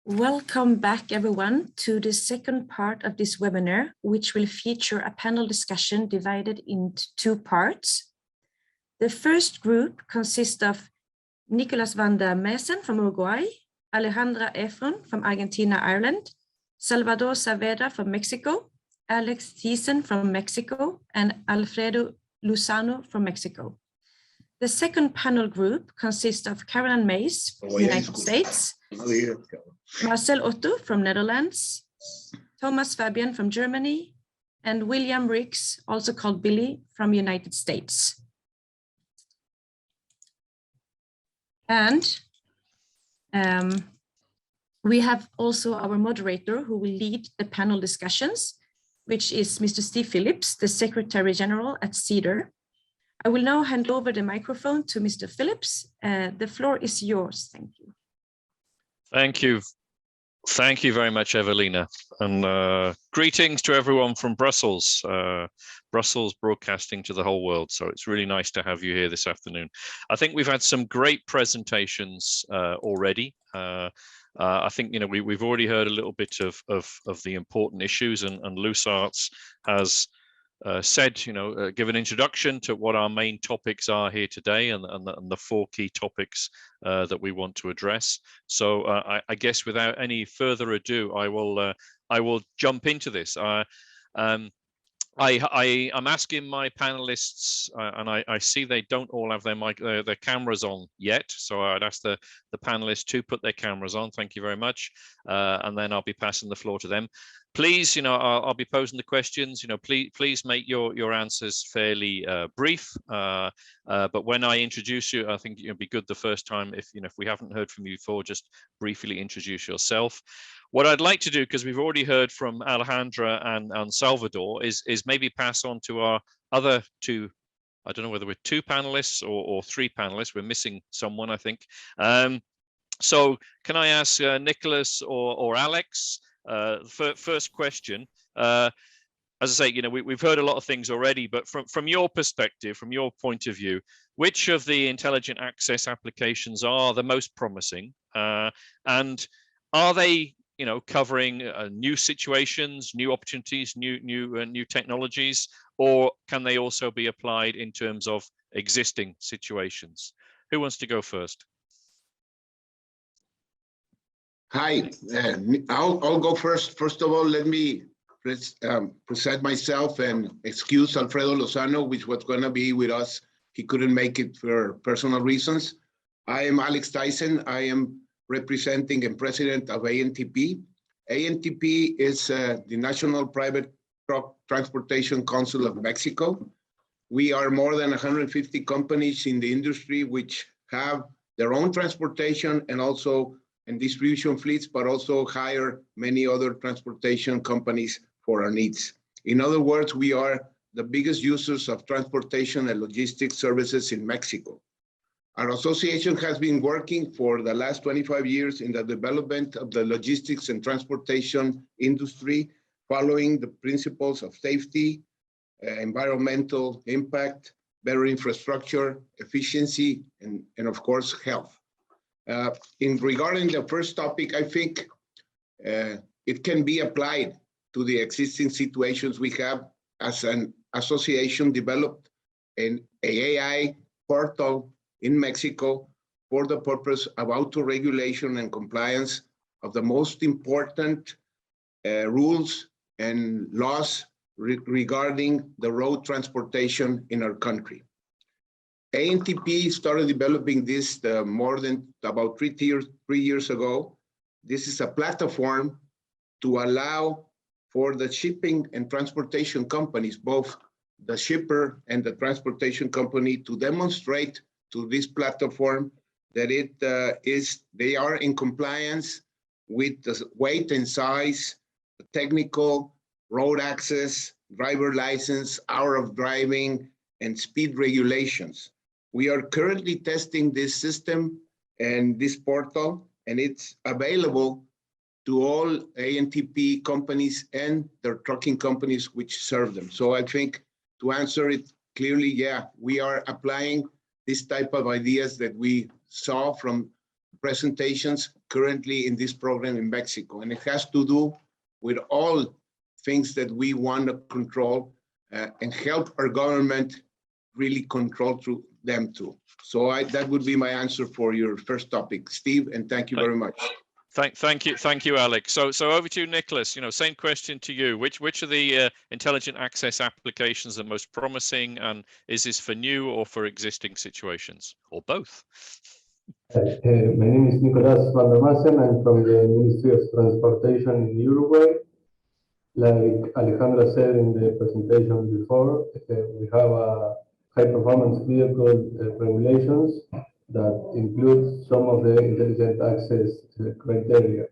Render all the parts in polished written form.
Welcome back, everyone, to the second part of this webinar, which will feature a panel discussion divided into two parts. The first group consists of Nicolas van der Mesen from Uruguay, Alejandra Efron from Argentina, Ireland, Salvador Saavedra from Mexico, Alex Thiessen from Mexico, and Alfredo Luzano from Mexico. The second panel group consists of Caroline Mays from the United States, Marcel Otto from Netherlands, Thomas Fabian from Germany, and William Riggs, also called Billy, from United States. And we have also our moderator who will lead the panel discussions, which is Mr. Steve Phillips, the Secretary General at CEDR. I will now hand over the microphone to Mr. Phillips. The floor is yours. Thank you. Thank you. Thank you very much, Evelina. And greetings to everyone from Brussels. Brussels broadcasting to the whole world. So it's really nice to have you here this afternoon. I think we've had some great presentations already. I think, you know, we've already heard a little bit of the important issues, and LucArts has said, you know, give an introduction to what our main topics are here today, and the four key topics that we want to address. So I guess without any further ado, I will jump into this. I'm asking my panelists, and I see they don't all have their cameras on yet. So I'd ask the panelists to put their cameras on. Thank you very much. And then I'll be passing the floor to them. Please, you know, I'll be posing the questions. You know, please make your answers fairly brief. But when I introduce you, I think it'd be good the first time, if we haven't heard from you before, just briefly introduce yourself. What I'd like to do, because we've already heard from Alejandra and Salvador, is maybe pass on to our other two. I don't know whether we're two panelists or three panelists. We're missing someone, I think. So can I ask Nicholas or Alex? First question. As I say, you know, we've heard a lot of things already, but from your perspective, from your point of view, which of the intelligent access applications are the most promising, and are they, you know, covering new situations, new opportunities, new technologies, or can they also be applied in terms of existing situations? Who wants to go first? Hi, I'll go first. First of all, let me present myself and excuse Alfredo Lozano, which was going to be with us. He couldn't make it for personal reasons. I am Alex Thiessen. I am representing and president of ANTP. ANTP is the National Private Truck Transportation Council of Mexico. We are more than 150 companies in the industry which have their own transportation and distribution fleets, but also hire many other transportation companies for our needs. In other words, we are the biggest users of transportation and logistics services in Mexico. Our association has been working for the last 25 years in the development of the logistics and transportation industry, following the principles of safety, environmental impact, better infrastructure, efficiency, and of course, health. Regarding the first topic, I think it can be applied to the existing situations we have. As an association developed an AI portal in Mexico for the purpose of auto-regulation and compliance of the most important rules and laws regarding the road transportation in our country. ANTP started developing this more than about 3 years ago. This is a platform to allow for the shipping and transportation companies, both the shipper and the transportation company, to demonstrate to this platform that they are in compliance with the weight and size, the technical, road access, driver license, hour of driving, and speed regulations. We are currently testing this system and this portal, and it's available to all ANTP companies and their trucking companies which serve them. So I think, to answer it clearly, yeah, we are applying this type of ideas that we saw from presentations currently in this program in Mexico. And it has to do with all things that we want to control and help our government really control through them too. So that would be my answer for your first topic, Steve, and thank you very much. Thank you, Alex. So over to you, Nicholas. Same question to you. Which of the intelligent access applications are most promising, and is this for new or for existing situations, or both? My name is Nicolás Van der Massen. I'm from the Ministry of Transportation in Uruguay. Like Alejandra said in the presentation before, we have a high-performance vehicle regulations that includes some of the intelligent access criteria.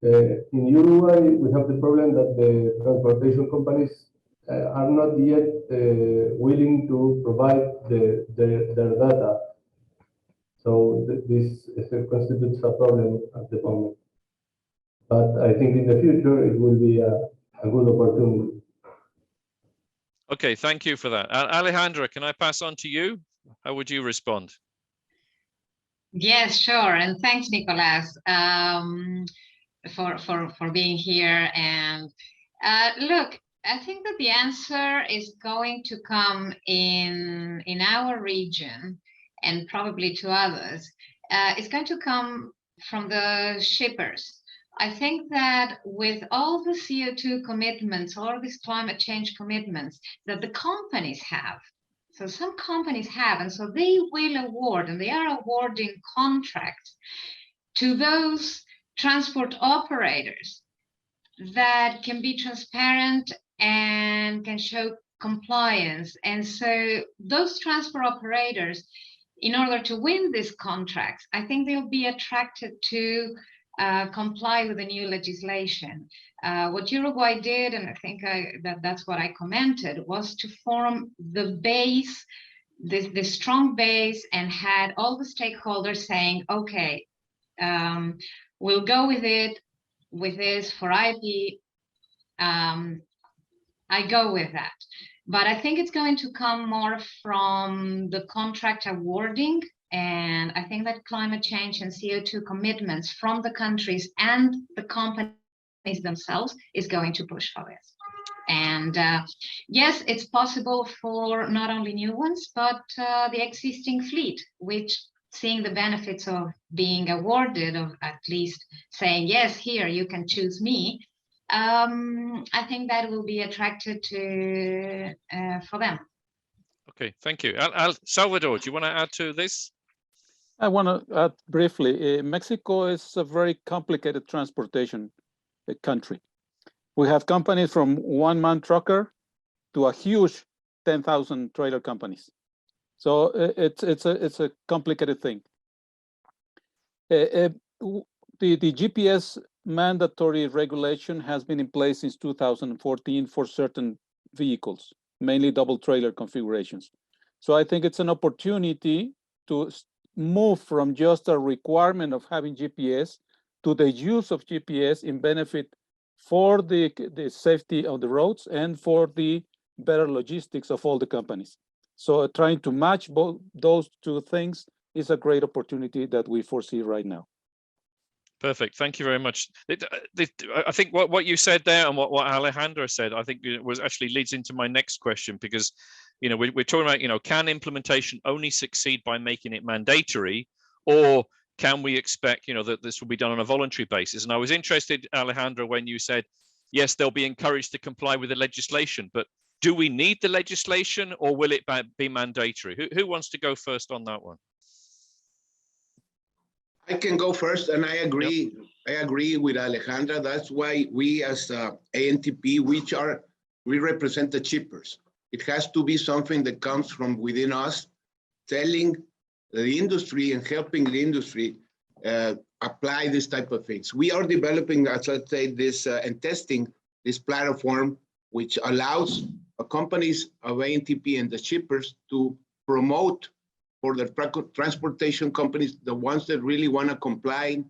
In Uruguay, we have the problem that the transportation companies are not yet willing to provide their data. So this constitutes a problem at the moment. But I think in the future, it will be a good opportunity. Okay, thank you for that. Alejandra, can I pass on to you? How would you respond? Yes, sure. And thanks, Nicolás, for being here. And look, I think that the answer is going to come in our region and probably to others. It's going to come from the shippers. I think that with all the CO2 commitments, all these climate change commitments that the companies have, so some companies have, and so they will award, and they are awarding contracts to those transport operators that can be transparent and can show compliance. And so those transport operators, in order to win these contracts, I think they'll be attracted to comply with the new legislation. What Uruguay did, and I think that's what I commented, was to form the base, the strong base, and had all the stakeholders saying, okay, we'll go with this for IP. I go with that. But I think it's going to come more from the contract awarding. And I think that climate change and CO2 commitments from the countries and the companies themselves is going to push for this. And yes, it's possible for not only new ones, but the existing fleet, which, seeing the benefits of being awarded, of at least saying, yes, here, you can choose me, I think that will be attracted to for them. Okay, thank you. Salvador, do you want to add to this? I want to add briefly. Mexico is a very complicated transportation country. We have companies from one-man trucker to a huge 10,000 trailer companies. So it's a complicated thing. The GPS mandatory regulation has been in place since 2014 for certain vehicles, mainly double trailer configurations. So I think it's an opportunity to move from just a requirement of having GPS to the use of GPS in benefit for the safety of the roads and for the better logistics of all the companies. So trying to match both those two things is a great opportunity that we foresee right now. Perfect. Thank you very much. I think what you said there and what Alejandra said, I think was actually leads into my next question, because we're talking about, can implementation only succeed by making it mandatory, or can we expect, that this will be done on a voluntary basis? And I was interested, Alejandra, when you said, yes, they'll be encouraged to comply with the legislation, but do we need the legislation, or will it be mandatory? Who wants to go first on that one? I can go first, and I agree. Yep. I agree with Alejandra. That's why we, as ANTP, we represent the shippers. It has to be something that comes from within us, telling the industry and helping the industry apply this type of things. We are developing, as I say, this and testing this platform, which allows companies of ANTP and the shippers to promote for the transportation companies, the ones that really want to comply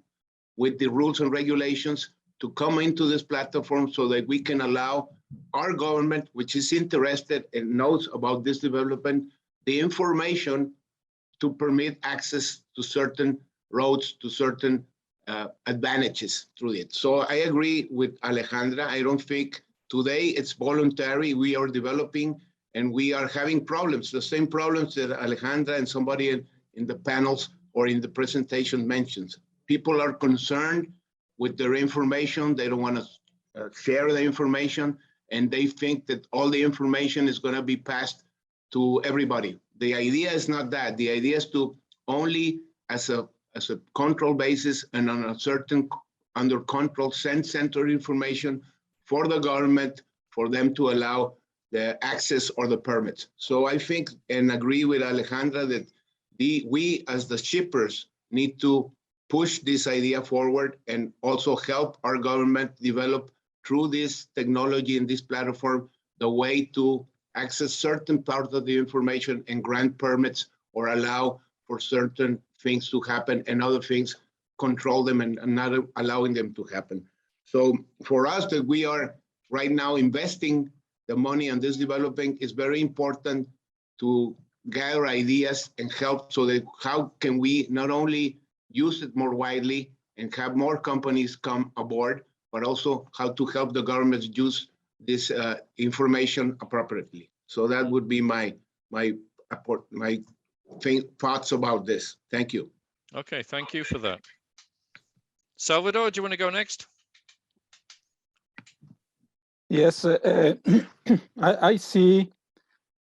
with the rules and regulations, to come into this platform so that we can allow our government, which is interested and knows about this development, the information to permit access to certain roads to certain advantages through it. So I agree with Alejandra. I don't think today it's voluntary. We are developing and we are having problems, the same problems that Alejandra and somebody in the panels or in the presentation mentions. People are concerned with their information. They don't want to share the information, and they think that all the information is going to be passed to everybody. The idea is not that. The idea is to only as a control basis and on a certain under control send center information for the government for them to allow the access or the permits. So I think and agree with Alejandra that we as the shippers need to push this idea forward and also help our government develop through this technology and this platform the way to access certain parts of the information and grant permits or allow for certain things to happen and other things control them and not allowing them to happen. So for us that we are right now investing the money on this developing is very important to gather ideas and help so that how can we not only use it more widely and have more companies come aboard, but also how to help the governments use this information appropriately. So that would be my thoughts about this. Thank you. Okay, thank you for that. Salvador, do you want to go next? Yes, I see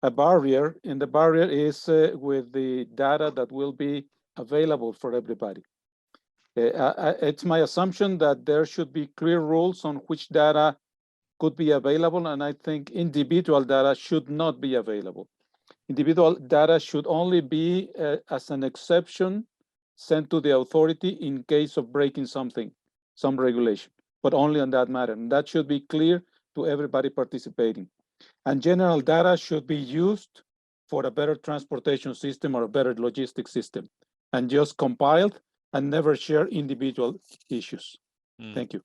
a barrier, and the barrier is with the data that will be available for everybody. It's my assumption that there should be clear rules on which data could be available, and I think individual data should not be available. Individual data should only be as an exception sent to the authority in case of breaking something, some regulation, but only on that matter. And that should be clear to everybody participating. And general data should be used for a better transportation system or a better logistics system, and just compiled and never share individual issues. Thank you.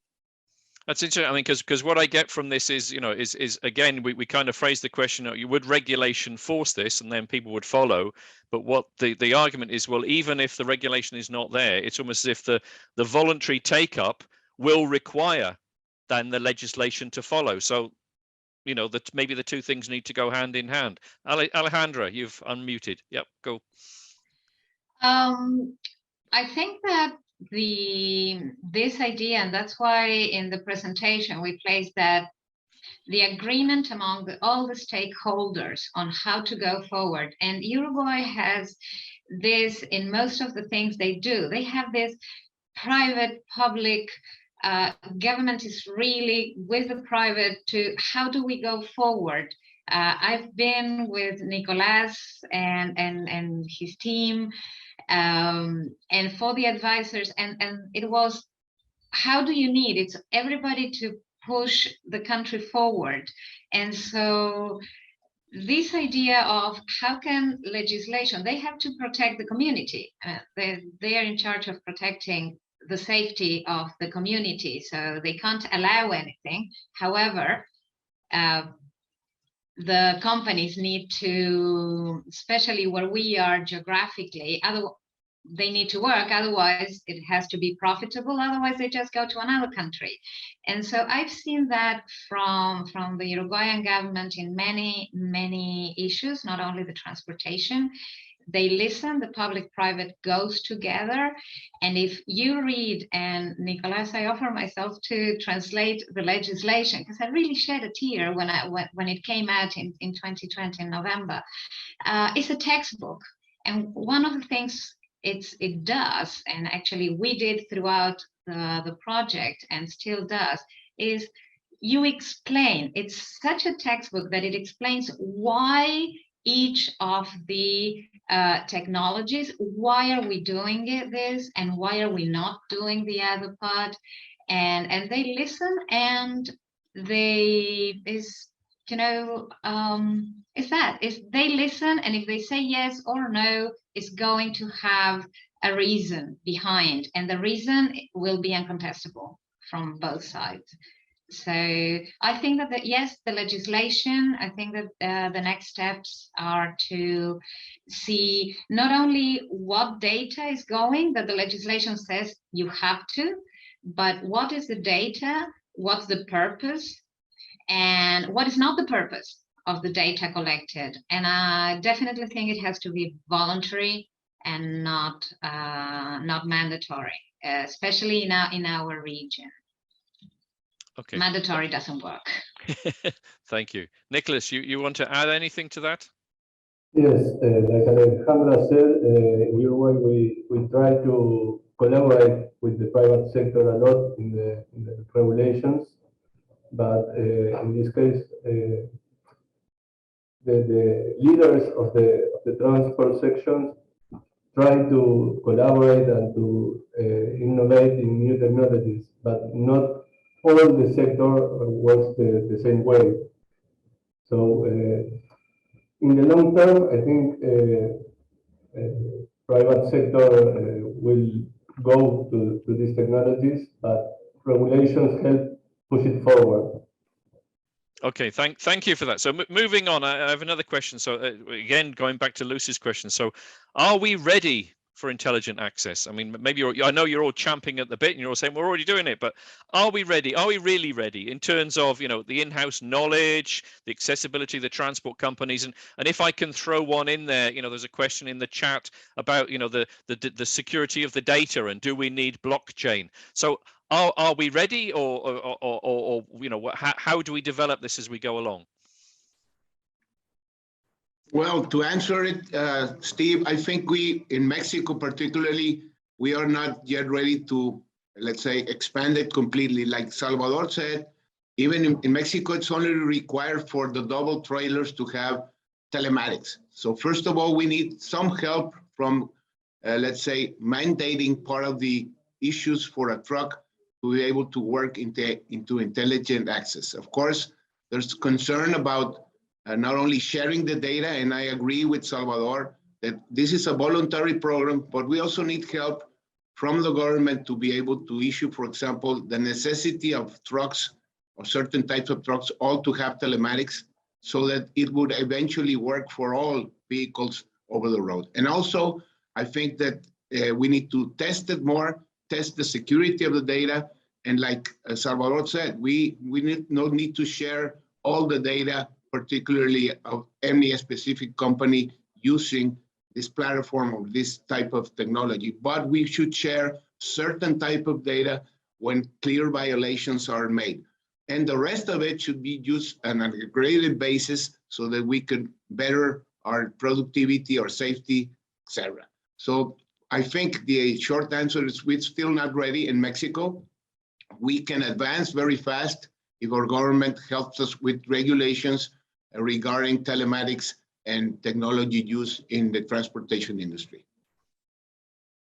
That's interesting. I mean, because what I get from this is, is again, we kind of phrase the question, would regulation force this, and then people would follow. But what the argument is, well, even if the regulation is not there, it's almost as if the voluntary take up will require then the legislation to follow. So, that maybe the two things need to go hand in hand. Alejandra, you've unmuted. Yep, go. I think that this idea, and that's why in the presentation we placed that the agreement among all the stakeholders on how to go forward, and Uruguay has this in most of the things they do. They have this private public government is really with the private to how do we go forward. I've been with Nicolas and his team and for the advisors, and it was how do you need it's everybody to push the country forward. And so this idea of how can legislation, they have to protect the community. They are in charge of protecting the safety of the community, so they can't allow anything. However, the companies need to, especially where we are geographically, they need to work, otherwise it has to be profitable, otherwise they just go to another country. And so I've seen that from the Uruguayan government in many issues, not only the transportation. They listen, the public-private goes together. And if you read, and Nicolas, I offer myself to translate the legislation, because I really shed a tear when it came out in 2020 in November. It's a textbook. And one of the things it does, and actually we did throughout the project and still does, is you explain. It's such a textbook that it explains why each of the technologies, why are we doing this and why are we not doing the other part, and they listen, and they they listen, and if they say yes or no, it's going to have a reason behind, and the reason will be uncontestable from both sides. So I think that, yes, the legislation, I think that the next steps are to see not only what data is going, that the legislation says you have to, but what is the data, what's the purpose, and what is not the purpose of the data collected. And I definitely think it has to be voluntary and not mandatory, especially in our region. Okay. Mandatory doesn't work. Thank you. Nicholas, you want to add anything to that? Yes, like Alejandra said, in Uruguay we try to collaborate with the private sector a lot in the regulations, but in this case, the leaders of the transport sections try to collaborate and to innovate in new technologies, but not all the sector works the same way. So in the long term, I think private sector will go to these technologies, but regulations help push it forward. Okay, thank you for that. So moving on, I have another question. So again, going back to Lucy's question. So are we ready for intelligent access? I mean, maybe I know you're all champing at the bit and you're all saying we're already doing it, but are we ready? Are we really ready in terms of, you know, the in-house knowledge, the accessibility of the transport companies? And if I can throw one in there, you know, there's a question in the chat about, you know, the security of the data and do we need blockchain? So are we ready, or you know, how do we develop this as we go along? Well, to answer it, Steve, I think we, in Mexico particularly, we are not yet ready to, let's say, expand it completely. Like Salvador said, even in Mexico, it's only required for the double trailers to have telematics. So first of all, we need some help from, let's say, mandating part of the issues for a truck to be able to work into intelligent access. Of course, there's concern about not only sharing the data, and I agree with Salvador that this is a voluntary program, but we also need help from the government to be able to issue, for example, the necessity of trucks or certain types of trucks all to have telematics so that it would eventually work for all vehicles over the road. And also, I think that we need to test it more, test the security of the data. And like Salvador said, we no need to share all the data, particularly of any specific company using this platform or this type of technology. But we should share certain type of data when clear violations are made. And the rest of it should be used on an integrated basis so that we can better our productivity, our safety, etc. So I think the short answer is we're still not ready in Mexico. We can advance very fast if our government helps us with regulations regarding telematics and technology use in the transportation industry.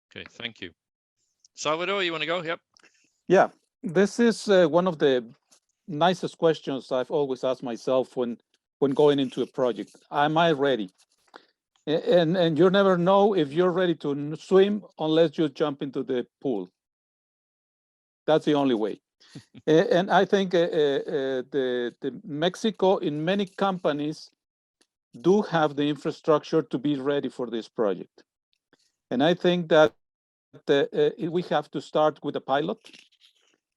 Okay, thank you. Salvador, you want to go? Yep. Yeah, this is one of the nicest questions I've always asked myself when going into a project. Am I ready? And you never know if you're ready to swim unless you jump into the pool. That's the only way. And I think the Mexico, in many companies, do have the infrastructure to be ready for this project. And I think that we have to start with a pilot.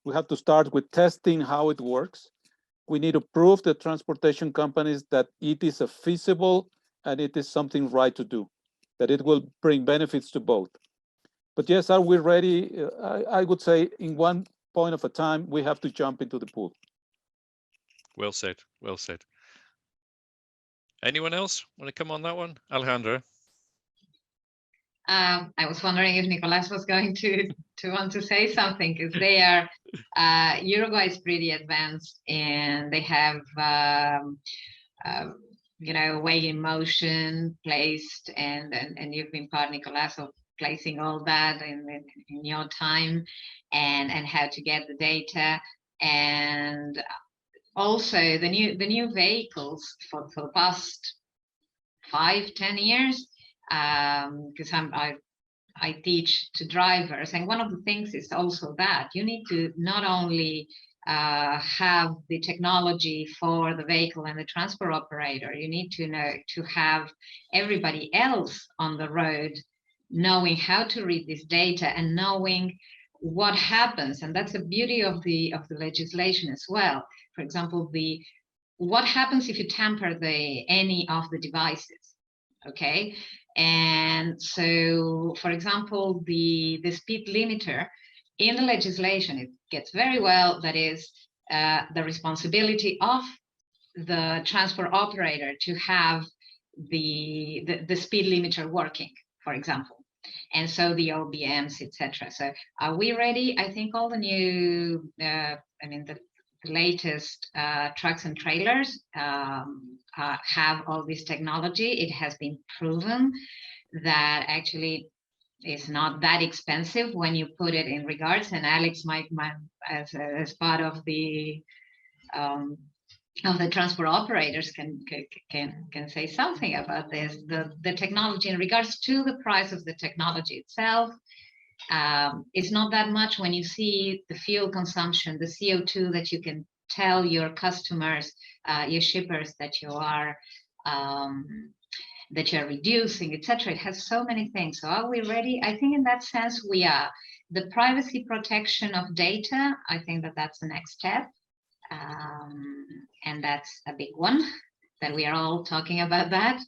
We have to start with testing how it works. We need to prove to transportation companies that it is a feasible and it is something right to do, that it will bring benefits to both. But yes, are we ready? I would say in one point of a time, we have to jump into the pool. Well said, well said. Anyone else want to come on that one? Alejandra? I was wondering if Nicolas was going to want to say something, because they are, Uruguay is pretty advanced and they have, you know, way in motion placed, and you've been part, Nicolas, of placing all that in your time and how to get the data. And also the new vehicles for the past 5-10 years, because I teach to drivers, and one of the things is also that you need to not only have the technology for the vehicle and the transport operator. You need to know to have everybody else on the road knowing how to read this data and knowing what happens. And that's the beauty of the legislation as well. For example, what happens if you tamper any of the devices, okay? And so, for example, the speed limiter in the legislation, it gets very well that is the responsibility of the transport operator to have the speed limiter working, for example, and so the OBMs, etc. So are we ready? I think all the new, the latest trucks and trailers have all this technology. It has been proven that actually it's not that expensive when you put it in regards. And Alex might as part of the transport operators can say something about this. The technology in regards to the price of the technology itself is not that much when you see the fuel consumption, the CO2 that you can tell your customers, your shippers that you are reducing, etc. It has so many things. So are we ready? I think in that sense we are. The privacy protection of data, I think that's the next step. And that's a big one that we are all talking about that.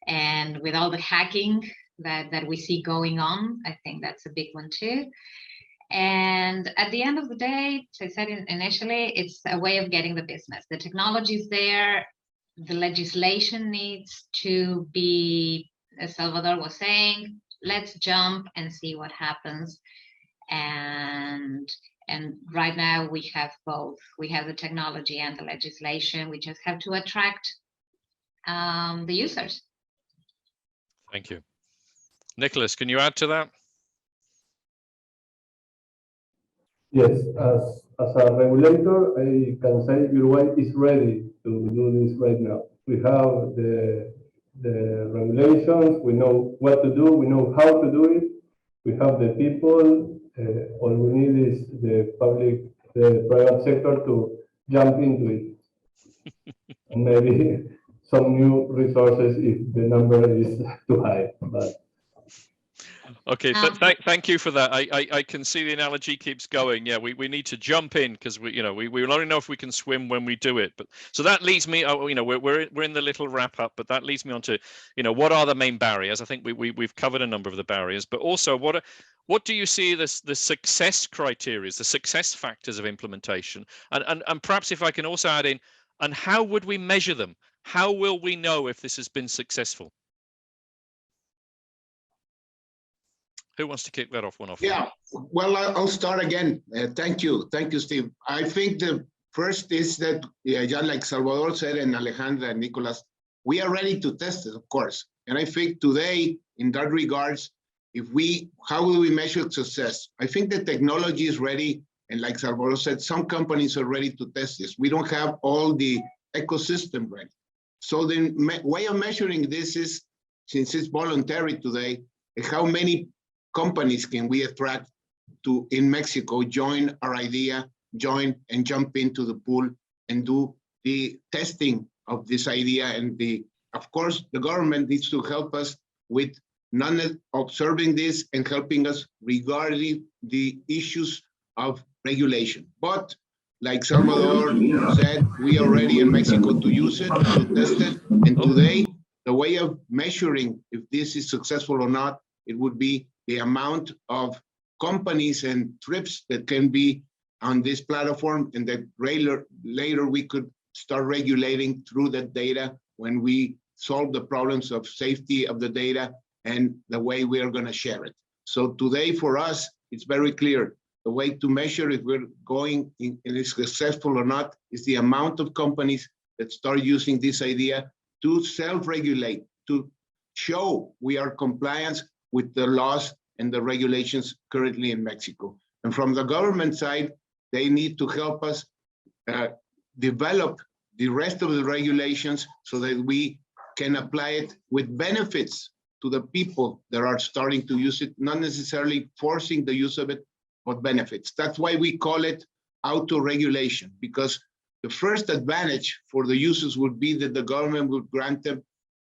And with all the hacking that we see going on, I think that's a big one too. And at the end of the day, as I said initially, it's a way of getting the business. The technology is there. The legislation needs to be, as Salvador was saying, let's jump and see what happens. And right now we have both. We have the technology and the legislation. We just have to attract the users. Thank you. Nicholas, can you add to that? Yes, as a regulator, I can say Uruguay is ready to do this right now. We have the regulations, we know what to do, we know how to do it, we have the people, all we need is the private sector to jump into it. And maybe some new resources if the number is too high. But okay, thank you for that. I can see the analogy keeps going. Yeah, we need to jump in because we only know if we can swim when we do it. But so that leads me, we're in the little wrap up, but that leads me on to, what are the main barriers? I think we've covered a number of the barriers, but also what do you see the success criteria, the success factors of implementation, and perhaps if I can also add in, and how would we measure them? How will we know if this has been successful? Who wants to kick that off? Yeah, well, I'll start again. Thank you, Steve. I think the first is that, like Salvador said, and Alejandra and Nicolas, we are ready to test it, of course. And I think today, in that regards, how will we measure success? I think the technology is ready. And like Salvador said, some companies are ready to test this. We don't have all the ecosystem ready. So the way of measuring this is, since it's voluntary today, how many companies can we attract to, in Mexico, join our idea, join and jump into the pool and do the testing of this idea. And of course, the government needs to help us with observing this and helping us regarding the issues of regulation. But like Salvador said, we are ready in Mexico to use it, to test it. And today, the way of measuring if this is successful or not, it would be the amount of companies and trips that can be on this platform, and that later we could start regulating through that data when we solve the problems of safety of the data and the way we are going to share it. So today for us, it's very clear. The way to measure if we're going and it's successful or not is the amount of companies that start using this idea to self-regulate, to show we are compliant with the laws and the regulations currently in Mexico. And from the government side, they need to help us develop the rest of the regulations so that we can apply it with benefits to the people that are starting to use it, not necessarily forcing the use of it, but benefits. That's why we call it auto-regulation, because the first advantage for the users would be that the government would grant them,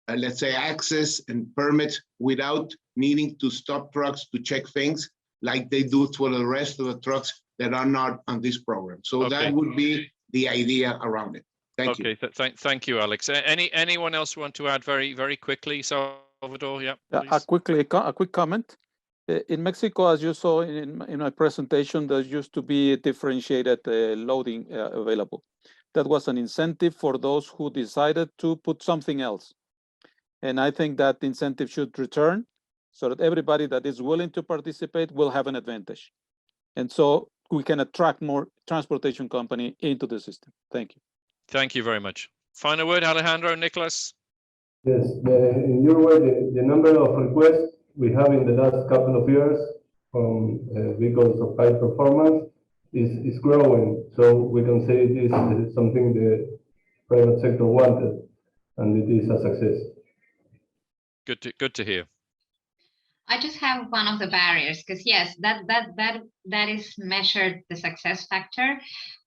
let's say, access and permits without needing to stop trucks to check things like they do for the rest of the trucks that are not on this program. So Okay. that would be the idea around it. Thank you. Okay, thank you, Alex. Anyone else want to add very quickly? Salvador, yeah, A quick comment. In Mexico, as you saw in my presentation, there used to be a differentiated loading available. That was an incentive for those who decided to put something else. And I think that incentive should return so that everybody that is willing to participate will have an advantage. And so we can attract more transportation company into the system. Thank you. Thank you very much. Final word, Alejandro, Nicholas. Yes, in Uruguay, the number of requests we have in the last couple of years from vehicles of high performance is growing. So we can say this is something the private sector wanted, and it is a success. Good to hear. I just have one of the barriers, because yes, that is measured the success factor.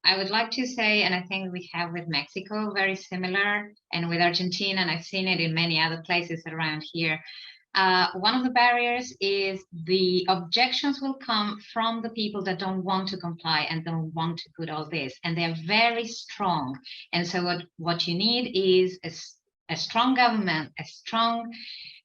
I would like to say, and I think we have with Mexico very similar, and with Argentina, and I've seen it in many other places around here. One of the barriers is the objections will come from the people that don't want to comply and don't want to put all this, and they're very strong. And so what you need is a strong government, a strong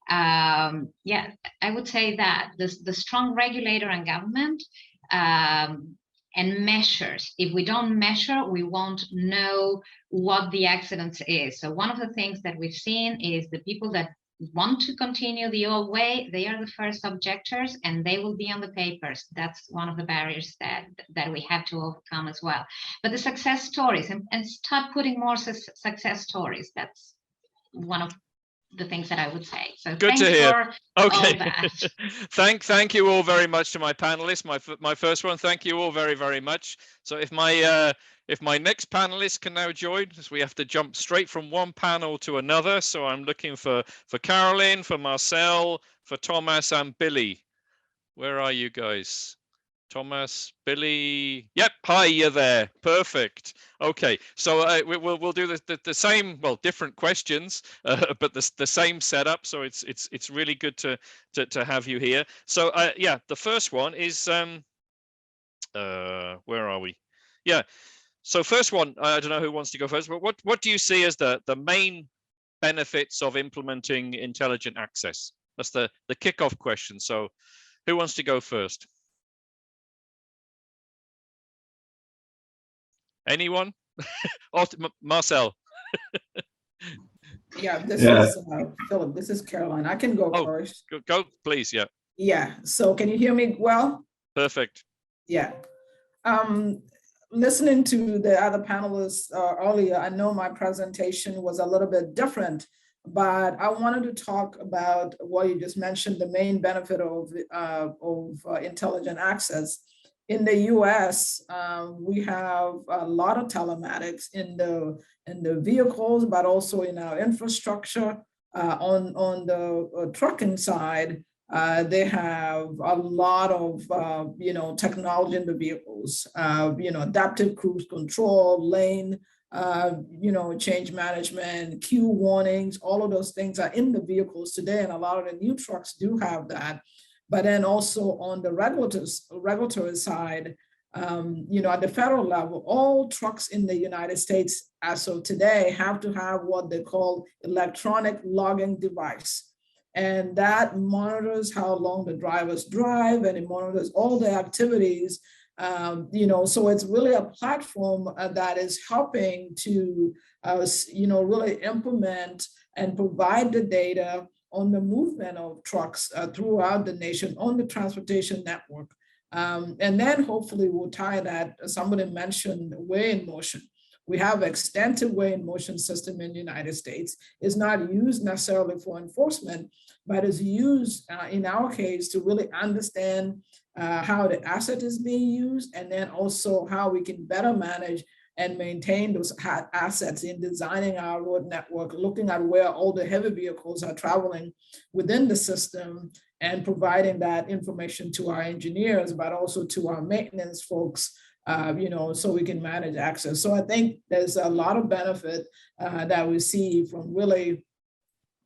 yeah, I would say that the strong regulator and government and measures. If we don't measure, we won't know what the accidents is. So one of the things that we've seen is the people that want to continue the old way, they are the first objectors, and they will be on the papers. That's one of the barriers that we have to overcome as well. But the success stories, and start putting more success stories. That's one of the things that I would say. So good to hear. All Okay. that. Thank you all very much to my panelists. My first one. Thank you all very much. So if my next panelist can now join, because we have to jump straight from one panel to another. So I'm looking for Caroline, for Marcel, for Thomas, and Billy. Where are you guys? Thomas, Billy. Yep. Hi, you're there. Perfect. Okay. So we'll do the same, well, different questions, but the same setup. So it's really good to have you here. So yeah, the first one is where are we? Yeah. So first one, I don't know who wants to go first, but what do you see as the main benefits of implementing intelligent access? That's the kickoff question. So who wants to go first? Anyone? Oh, Marcel. Yeah, this is Philip. This is Caroline. I can go first. Go, please. Yeah. Yeah. So can you hear me well? Perfect. Yeah. Listening to the other panelists earlier, I know my presentation was a little bit different, but I wanted to talk about what you just mentioned, the main benefit of intelligent access. In the US, we have a lot of telematics in the vehicles, but also in our infrastructure. On the trucking side, they have a lot of technology in the vehicles. Adaptive cruise control, lane, change management, queue warnings. All of those things are in the vehicles today, and a lot of the new trucks do have that. But then also on the regulatory side, at the federal level, all trucks in the United States as of today have to have what they call electronic logging device. And that monitors how long the drivers drive, and it monitors all the activities. So it's really a platform that is helping to, really implement and provide the data on the movement of trucks throughout the nation on the transportation network. And then hopefully we'll tie that, somebody mentioned weigh in motion. We have extensive weigh in motion system in the United States. It's not used necessarily for enforcement, but is used in our case to really understand how the asset is being used, and then also how we can better manage and maintain those assets in designing our road network, looking at where all the heavy vehicles are traveling within the system, and providing that information to our engineers, but also to our maintenance folks, so we can manage access. So I think there's a lot of benefit that we see from really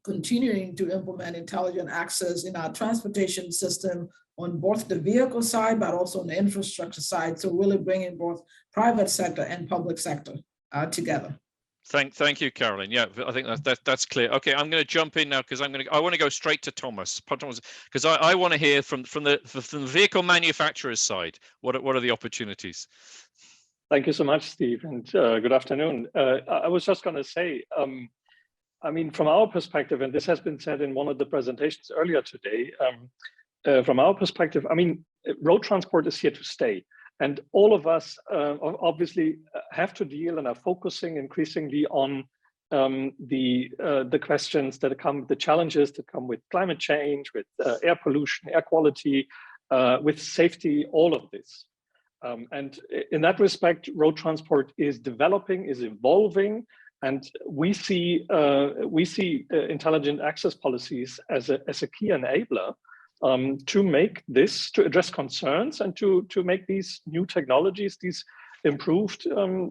continuing to implement intelligent access in our transportation system on both the vehicle side, but also on the infrastructure side. So really bringing both private sector and public sector together. Thank you, Carolyn. Yeah, I think that's clear. Okay, I'm going to jump in now because I want to go straight to Thomas, because I want to hear from the vehicle manufacturer's side. What are the opportunities? Thank you so much, Steve, and good afternoon. I was just going to say, I mean, from our perspective, and this has been said in one of the presentations earlier today, from our perspective, I mean, road transport is here to stay. And all of us obviously have to deal and are focusing increasingly on the questions that come, the challenges that come with climate change, with air pollution, air quality, with safety, all of this. And in that respect, road transport is developing, is evolving, and we see intelligent access policies as a key enabler to make this, to address concerns and to make these new technologies, these improved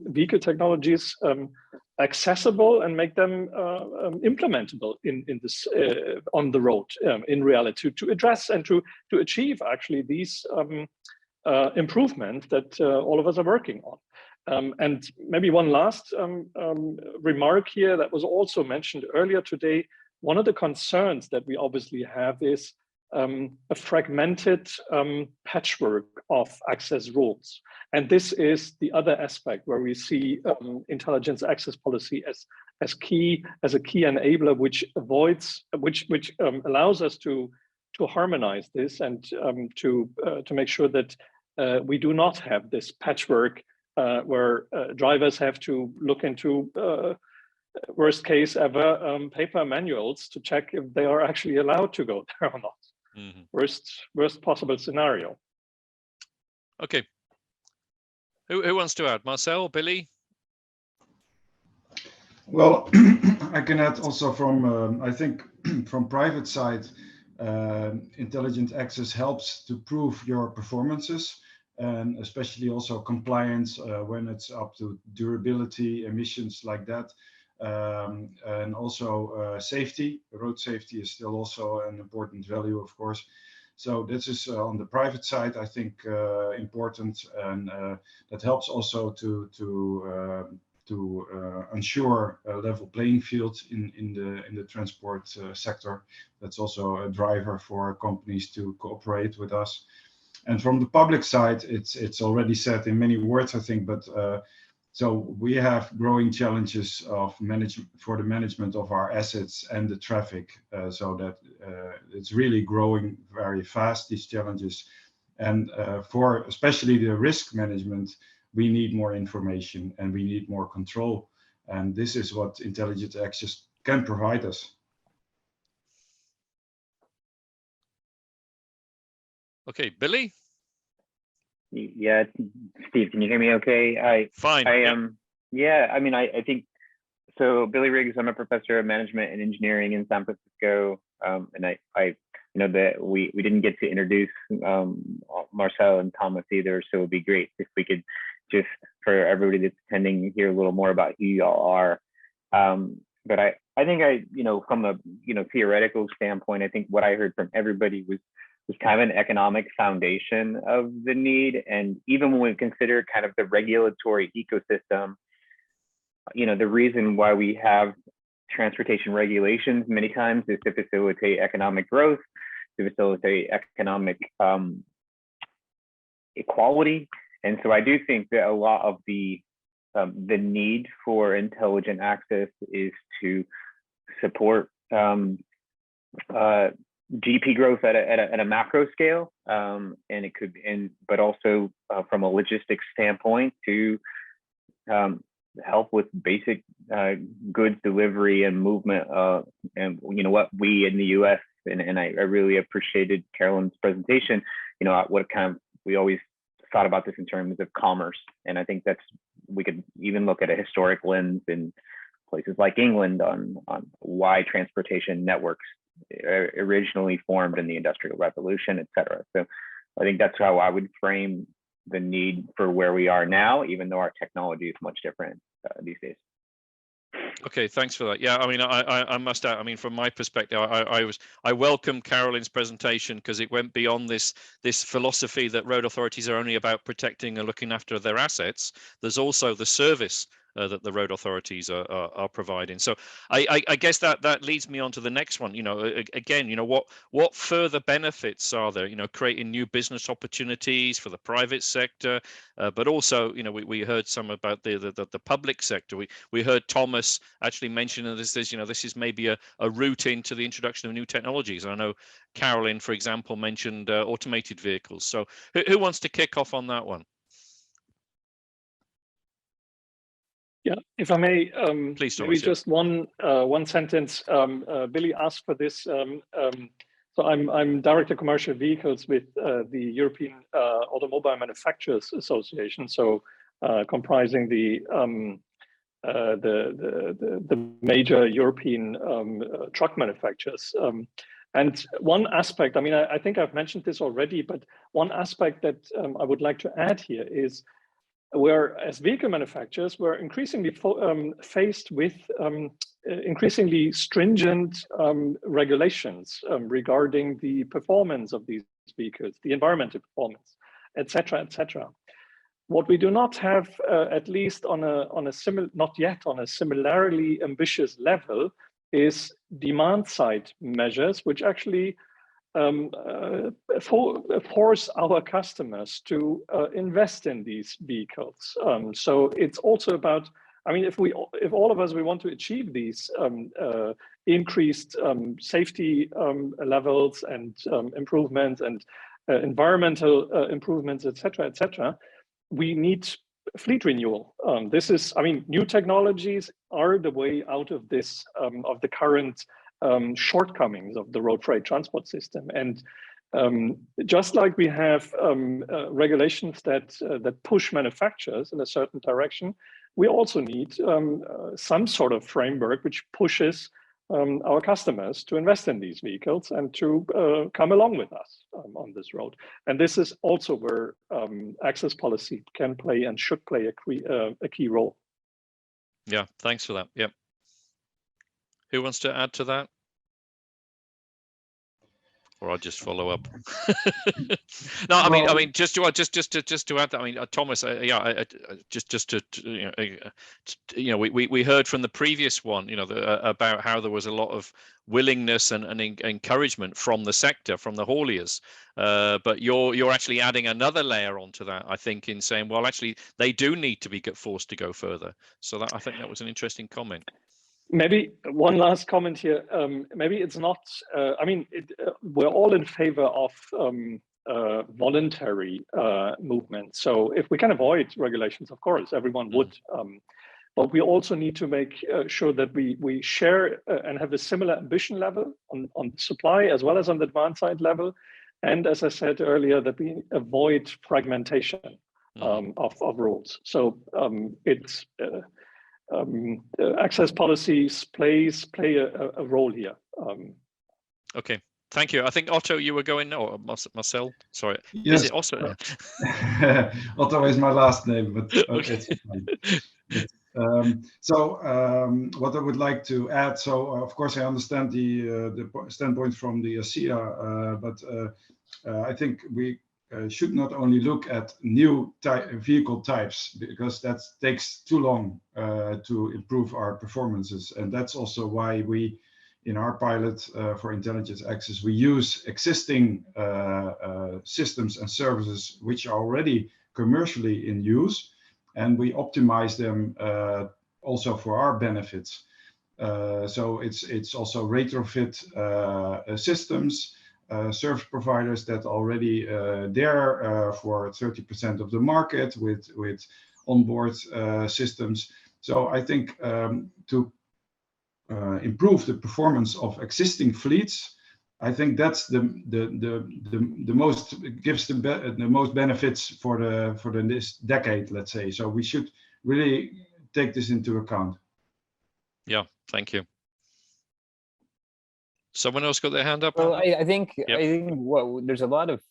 vehicle technologies accessible and make them implementable in this on the road in reality, to address and to achieve actually these improvements that all of us are working on. And maybe one last remark here that was also mentioned earlier today. One of the concerns that we obviously have is a fragmented patchwork of access rules. And this is the other aspect where we see intelligence access policy as a key enabler, which allows us to harmonize this and to make sure that we do not have this patchwork where drivers have to look into worst case ever paper manuals to check if they are actually allowed to go there or not. Mm-hmm. Worst possible scenario. Okay. Who wants to add? Marcel, Billy? Well, I can add also from, I think, from private side, intelligent access helps to prove your performances, and especially also compliance when it's up to durability, emissions like that. And also safety. Road safety is still also an important value, of course. So this is on the private side, I think, important, and that helps also to ensure a level playing field in the transport sector. That's also a driver for companies to cooperate with us. And from the public side, it's already said in many words, I think, but so we have growing challenges of for the management of our assets and the traffic, so that it's really growing very fast, these challenges. And for especially the risk management, we need more information and we need more control. And this is what intelligent access can provide us. Okay, Billy? Yeah, Steve, can you hear me okay? Fine. Yeah, I mean, I think, so Billy Riggs, I'm a professor of management and engineering in San Francisco. And I know that we didn't get to introduce Marcel and Thomas either, so it'd be great if we could just, for everybody that's attending, hear a little more about who y'all are. But I think from a theoretical standpoint, I think what I heard from everybody was kind of an economic foundation of the need. And even when we consider kind of the regulatory ecosystem, the reason why we have transportation regulations many times is to facilitate economic growth, to facilitate economic equality. And so I do think that a lot of the need for intelligent access is to support GDP growth at a macro scale, and it could, but also from a logistics standpoint to help with basic goods delivery and movement. And what we in the U.S. and I really appreciated Carolyn's presentation. What kind of, we always thought about this in terms of commerce, and I think we could even look at a historic lens in places like England on why transportation networks originally formed in the Industrial Revolution, et cetera. So I think that's how I would frame the need for where we are now, even though our technology is much different these days. Okay, thanks for that. Yeah, I mean, I must add, I mean, from my perspective, I welcome Carolyn's presentation because it went beyond this philosophy that road authorities are only about protecting and looking after their assets. There's also the service that the road authorities are providing. So I guess that leads me on to the next one. You know, again, you know, what further benefits are there? You know, creating new business opportunities for the private sector, but also, you know, we heard some about the public sector. We heard Thomas actually mention that this, you know, this is maybe a route into the introduction of new technologies. I know Carolyn, for example, mentioned automated vehicles. So who wants to kick off on that one? Yeah, if I may, please, Thomas, maybe just one sentence. Billy asked for this. So I'm Director Commercial Vehicles with the European Automobile Manufacturers Association. So comprising the major European truck manufacturers. And one aspect, I mean, I think I've mentioned this already, but one aspect that I would like to add here is, where as vehicle manufacturers, we're increasingly faced with increasingly stringent regulations regarding the performance of these vehicles, the environmental performance, et cetera, et cetera. What we do not have, at least on a similarly ambitious level, is demand side measures, which actually force our customers to invest in these vehicles. So it's also about, I mean, if all of us, we want to achieve these increased safety levels and improvements and environmental improvements, et cetera, we need fleet renewal. This is, I mean, new technologies are the way out of this, of the current shortcomings of the road freight transport system. And just like we have regulations that push manufacturers in a certain direction, we also need some sort of framework which pushes our customers to invest in these vehicles and to come along with us on this road. And this is also where access policy can play and should play a key role. Yeah, thanks for that. Yep. Who wants to add to that? Or I'll just follow up. No, I mean, just to add that. I mean, Thomas, just to you know, we heard from the previous one, you know, about how there was a lot of willingness and encouragement from the sector, from the hauliers, but you're actually adding another layer onto that, I think, in saying, well, actually, they do need to be forced to go further. So that, I think, that was an interesting comment. Maybe one last comment here. Maybe it's not, I mean, we're all in favor of voluntary movement. So if we can avoid regulations, of course, everyone would. But we also need to make sure that we share and have a similar ambition level on supply as well as on the demand side level. And as I said earlier, that we avoid fragmentation of rules. So it's access policies play a role here. Okay, thank you. I think Otto, you were going, or Marcel, sorry. Yes. Is it Otto? Otto is my last name, but okay. It's fine. What I would like to add, of course I understand the standpoint from the ASEA, but I think we should not only look at new vehicle types, because that takes too long to improve our performances. And that's also why we, in our pilot for intelligent access, we use existing systems and services which are already commercially in use, and we optimize them also for our benefits. So it's also retrofit systems, service providers that already there for 30% of the market with onboard systems. So I think to improve the performance of existing fleets, I think that's the most gives the most benefits for this decade, let's say. So we should really take this into account. Yeah, thank you. Someone else got their hand up? Well, I think Yep. there's a lot of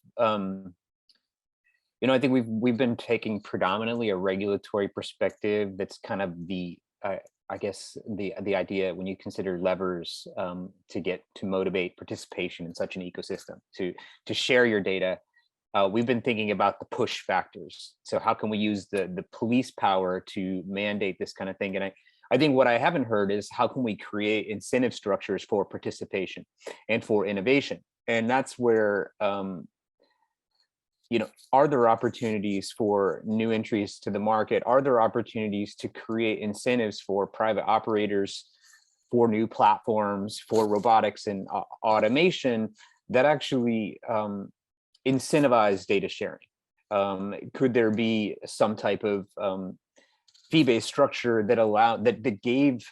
I think we've been taking predominantly a regulatory perspective. That's kind of the I guess the idea when you consider levers to motivate participation in such an ecosystem, to share your data. We've been thinking about the push factors. So how can we use the police power to mandate this kind of thing? And I think what I haven't heard is how can we create incentive structures for participation and for innovation? And that's where are there opportunities for new entries to the market? Are there opportunities to create incentives for private operators, for new platforms, for robotics and automation that actually incentivize data sharing? Could there be some type of fee-based structure that gave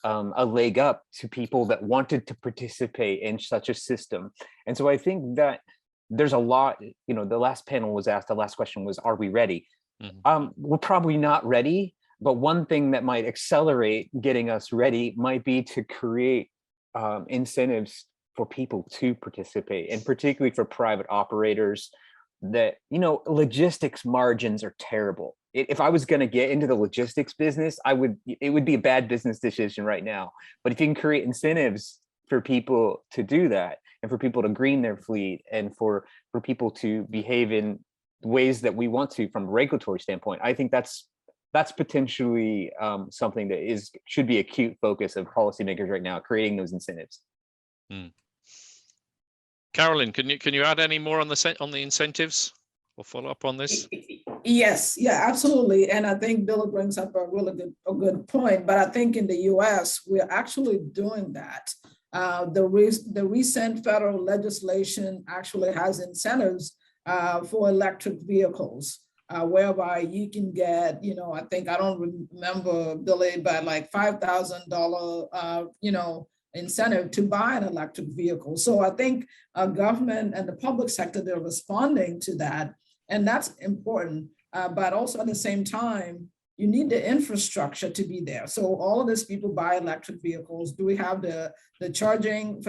a leg up to people that wanted to participate in such a system? And so I think that there's a lot, the last panel was asked, the last question was, are we ready? Mm-hmm. We're probably not ready, but one thing that might accelerate getting us ready might be to create incentives for people to participate, and particularly for private operators that, logistics margins are terrible. If I was going to get into the logistics business, it would be a bad business decision right now. But if you can create incentives for people to do that, and for people to green their fleet, and for people to behave in ways that we want to from a regulatory standpoint, I think that's potentially something that should be a acute focus of policymakers right now, creating those incentives. Carolyn, can you add any more on the incentives or follow up on this? Yes, yeah, absolutely. And I think Bill brings up a good point, but I think in the US, we're actually doing that. The recent federal legislation actually has incentives for electric vehicles, whereby you can get, I think, I don't remember, Billy, but like $5,000, incentive to buy an electric vehicle. So I think government and the public sector, they're responding to that. And that's important. But also at the same time, you need the infrastructure to be there. So all of these people buy electric vehicles. Do we have the charging,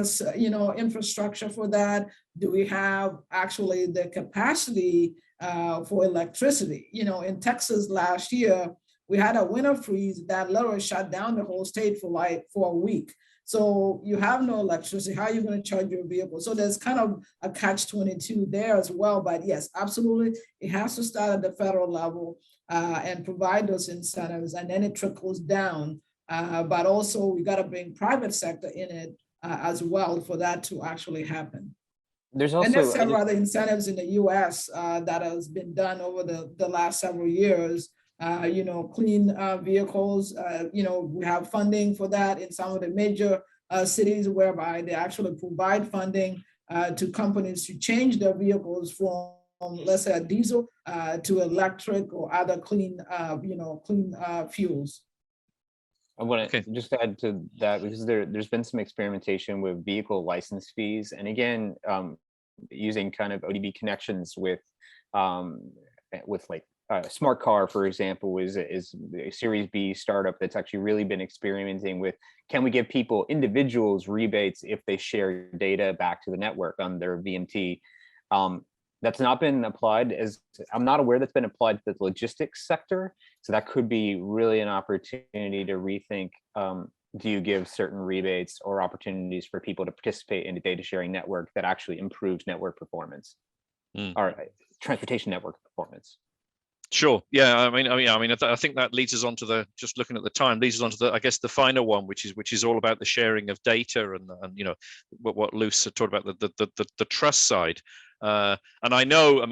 infrastructure for that? Do we have actually the capacity for electricity? In Texas last year, we had a winter freeze that literally shut down the whole state for a week. So you have no electricity. How are you going to charge your vehicle? So there's kind of a catch-22 there as well. But yes, absolutely, it has to start at the federal level and provide those incentives, and then it trickles down. But also we got to bring private sector in it as well for that to actually happen. There's also, and there's several other incentives in the US that has been done over the last several years. Clean vehicles, we have funding for that in some of the major cities, whereby they actually provide funding to companies to change their vehicles from, let's say, diesel to electric or other clean fuels. I want to just add to that, because there's been some experimentation with vehicle license fees, and again, using kind of ODB connections with like Smart Car, for example, is a Series B startup that's actually really been experimenting with, can we give individuals rebates if they share data back to the network on their VMT? That's not been applied, I'm not aware that's been applied to the logistics sector. So that could be really an opportunity to rethink, do you give certain rebates or opportunities for people to participate in a data sharing network that actually improves network performance or transportation network performance? Sure. Yeah. I mean, I think that leads us on to just looking at the time, leads us on to I guess the final one, which is all about the sharing of data and what Luce talked about, the trust side. And I know,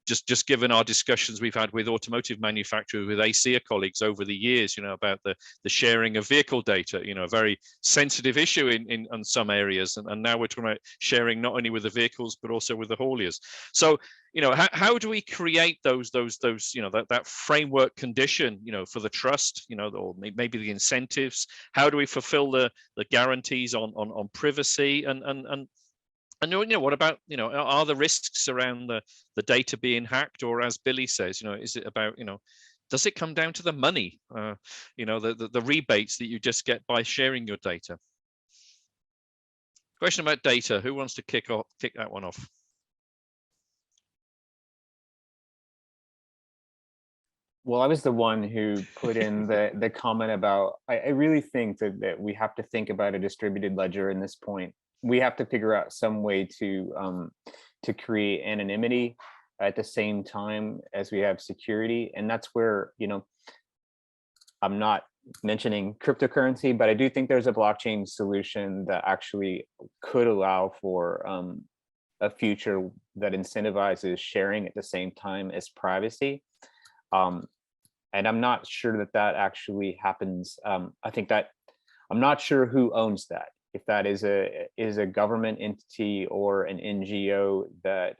just given our discussions we've had with automotive manufacturers, with ACEA colleagues over the years, about the sharing of vehicle data, a very sensitive issue in some areas. And now we're talking about sharing not only with the vehicles, but also with the hauliers. So, how do we create that framework condition, for the trust, or maybe the incentives? How do we fulfill the guarantees on privacy and what about, are the risks around the data being hacked? Or as Billy says, is it about, does it come down to the money, the rebates that you just get by sharing your data? Question about data. Who wants to kick that one off? Well, I was the one who put in the comment about, I really think that we have to think about a distributed ledger in this point. We have to figure out some way to create anonymity at the same time as we have security. And that's where, you know, I'm not mentioning cryptocurrency, but I do think there's a blockchain solution that actually could allow for a future that incentivizes sharing at the same time as privacy. And I'm not sure that that actually happens. I think that I'm not sure who owns that. If that is a government entity or an NGO that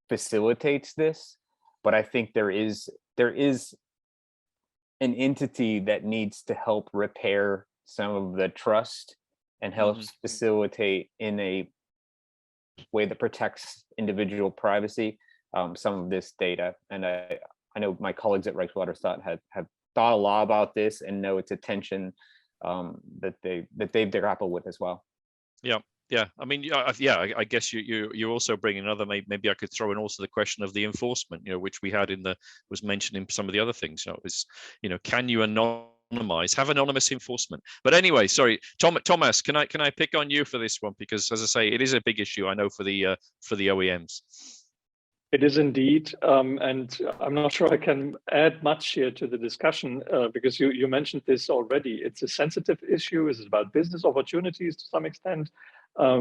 facilitates this, but I think there is an entity that needs to help repair some of the trust and helps facilitate in a way that protects individual privacy some of this data. And I know my colleagues at Rijkswaterstaat have thought a lot about this and know it's a tension that they've grappled with as well. Yeah. I mean, I guess you also bring another. Maybe I could throw in also the question of the enforcement, you know, which we had was mentioned in some of the other things. You know, is, you know, can you have anonymous enforcement? But anyway, sorry, Thomas, can I pick on you for this one, because as I say, it is a big issue, I know, for the OEMs. It is indeed, and I'm not sure I can add much here to the discussion because you mentioned this already. It's a sensitive issue. It's about business opportunities to some extent. I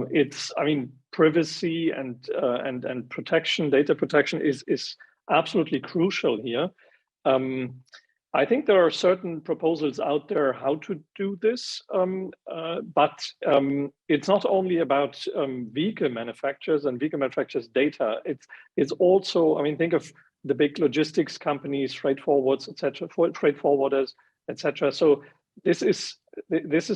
mean, privacy and protection, data protection is absolutely crucial here. I think there are certain proposals out there how to do this, but it's not only about vehicle manufacturers and vehicle manufacturers' data. It's also, I mean, think of the big logistics companies, freight forwards, etc., freight forwarders, etc. So this is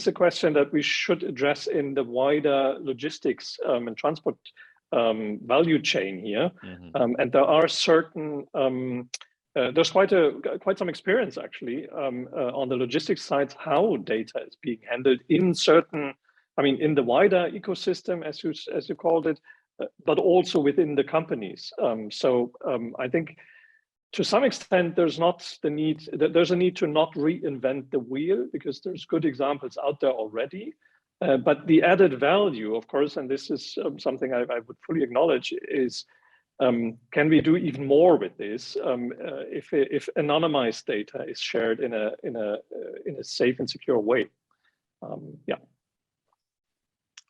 a question that we should address in the wider logistics and transport value chain here. And there are certain there's quite some experience actually on the logistics side, how data is being handled in certain, I mean, in the wider ecosystem, as you called it, but also within the companies. So I think to some extent there's a need to not reinvent the wheel, because there's good examples out there already. But the added value, of course, and this is something I would fully acknowledge, is can we do even more with this if anonymized data is shared in a safe and secure way? Yeah.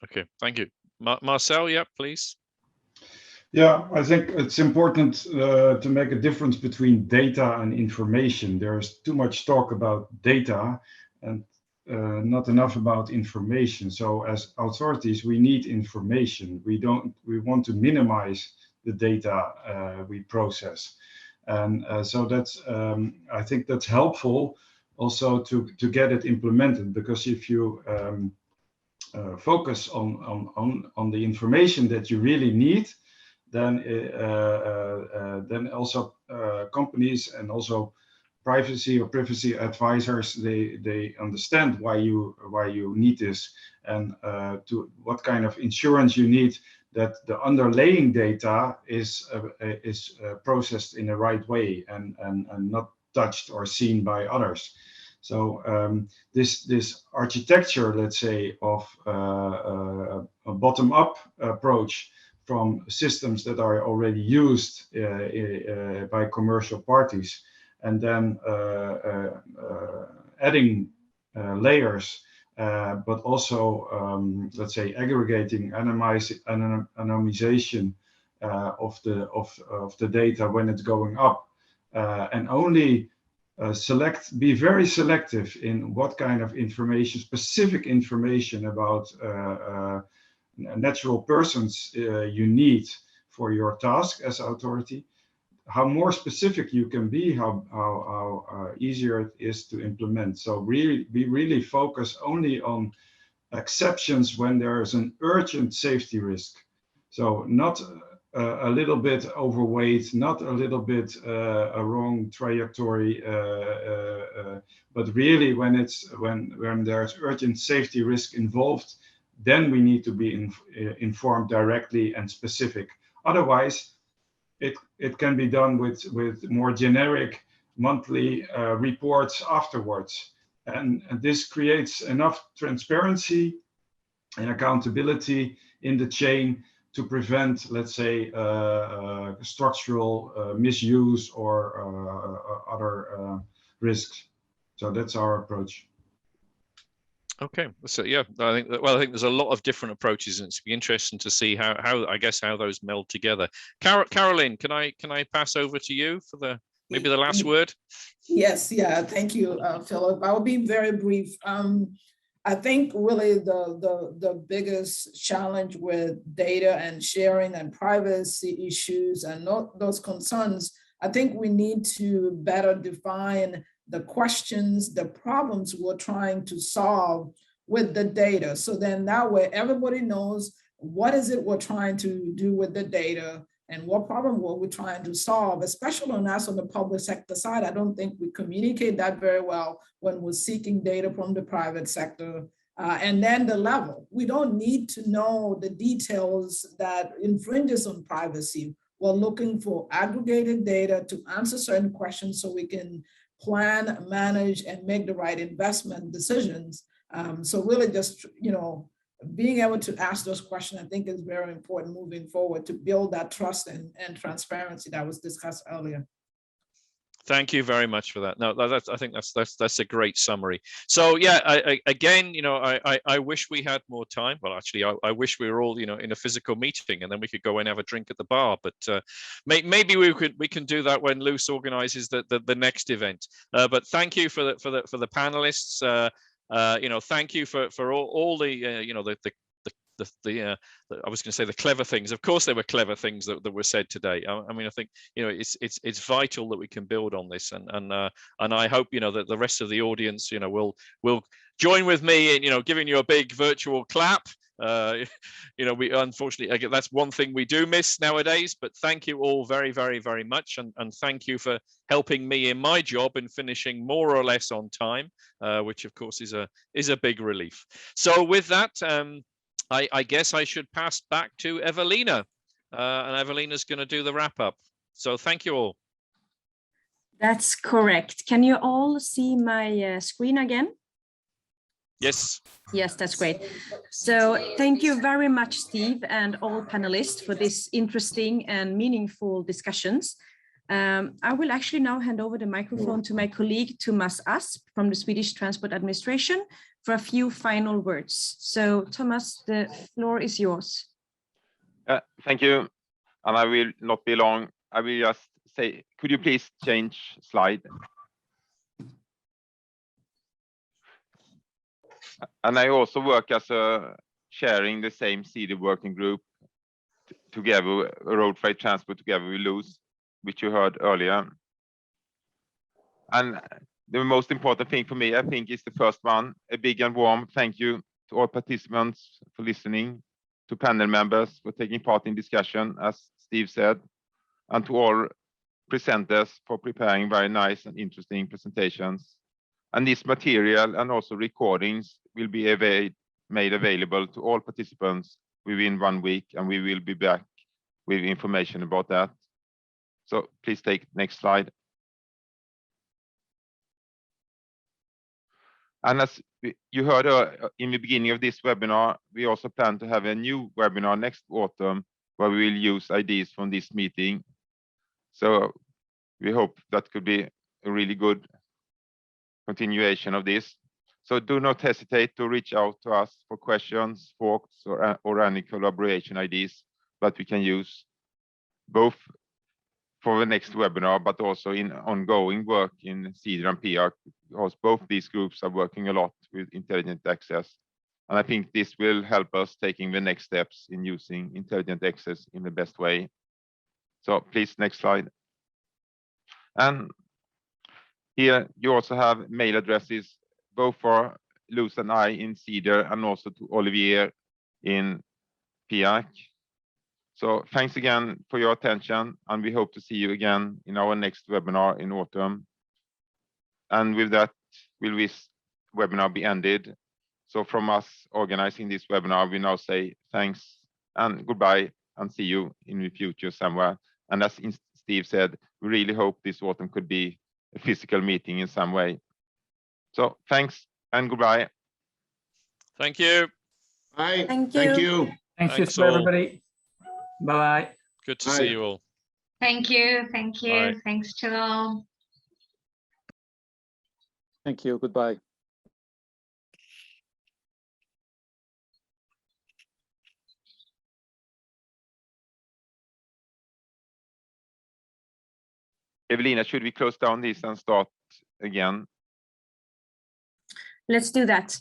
Okay, thank you, Marcel. Yeah, please. Yeah, I think it's important to make a difference between data and information. There's too much talk about data and not enough about information. So as authorities, we need information. We want to minimize the data we process, and so that's I think that's helpful also to get it implemented, because if you focus on the information that you really need, then also companies and also privacy advisors, they understand why you need this, and to what kind of insurance you need that the underlying data is processed in the right way and not touched or seen by others. So this architecture, let's say, of a bottom-up approach from systems that are already used by commercial parties, and then adding layers, but also let's say aggregating, anonymization of the data when it's going up, and only be very selective in what kind of information, specific information about natural persons you need for your task as authority. How more specific you can be, how easier it is to implement. So we really focus only on exceptions when there is an urgent safety risk. So not a little bit overweight, not a little bit a wrong trajectory, but really when there's urgent safety risk involved, then we need to be informed directly and specific. Otherwise, it can be done with more generic monthly reports afterwards. And this creates enough transparency and accountability in the chain to prevent, let's say, structural misuse or other risks. So that's our approach. Okay, so yeah, I think there's a lot of different approaches, and it's be interesting to see how those meld together. Caroline, can I pass over to you for maybe the last word? Yes, yeah, thank you, Philip. I'll be very brief. I think really the biggest challenge with data and sharing and privacy issues and those concerns, I think we need to better define the questions, the problems we're trying to solve with the data. So then that way everybody knows what is it we're trying to do with the data and what problem were we trying to solve, especially on us on the public sector side. I don't think we communicate that very well when we're seeking data from the private sector. And then the level, we don't need to know the details that infringes on privacy. We're looking for aggregated data to answer certain questions so we can plan, manage, and make the right investment decisions. So really just, being able to ask those questions, I think is very important moving forward to build that trust and transparency that was discussed earlier. Thank you very much for that. No, I think that's a great summary. So yeah, I wish we had more time. Well, actually, I wish we were all in a physical meeting, and then we could go and have a drink at the bar. But maybe we can do that when Loes organizes the next event. But thank you for the panelists. Thank you for all the I was going to say the clever things. Of course, there were clever things that were said today. I mean, I think it's vital that we can build on this, and I hope that the rest of the audience will join with me in giving you a big virtual clap. We unfortunately, that's one thing we do miss nowadays. But thank you all very, very, very much, and thank you for helping me in my job in finishing more or less on time, which of course is a big relief. So with that. I guess I should pass back to Evelina, and Evelina's going to do the wrap up. So thank you all. That's correct. Can you all see my screen again? Yes. Yes, that's great. So thank you very much, Steve, and all panelists for this interesting and meaningful discussions. I will actually now hand over the microphone to my colleague, Thomas Asp from the Swedish Transport Administration for a few final words. So Thomas, the floor is yours. Thank you. And I will not be long. I will just say, could you please change slide? And I also work as sharing the same CEDR working group together, road freight transport together with Loes, which you heard earlier. And the most important thing for me, I think, is the first one. A big and warm thank you to all participants for listening, to panel members for taking part in discussion, as Steve said, and to all presenters for preparing very nice and interesting presentations. And this material and also recordings will be made available to all participants within 1 week, and we will be back with information about that. So please take next slide. And as you heard in the beginning of this webinar, we also plan to have a new webinar next autumn where we will use ideas from this meeting. So we hope that could be a really good continuation of this. So do not hesitate to reach out to us for questions, thoughts, or any collaboration ideas that we can use, both for the next webinar, but also in ongoing work in CEDR and PIARC, because both these groups are working a lot with intelligent access. And I think this will help us taking the next steps in using intelligent access in the best way. So please, next slide. And here you also have mail addresses, both for Loes and I in CEDR and also to Olivier in PIARC. So thanks again for your attention, and we hope to see you again in our next webinar in autumn. And with that, will this webinar be ended? So from us organizing this webinar, we now say thanks and goodbye, and see you in the future somewhere. And as Steve said, we really hope this autumn could be a physical meeting in some way. So thanks and goodbye. Thank you. Bye. Thank Thank you. you. Thanks to all. everybody. Bye-bye. Good to Bye. see you all. Thank you. Thank you. Bye. Thanks to all. Thank you. Goodbye. Evelina, should we close down this and start again? Let's do that.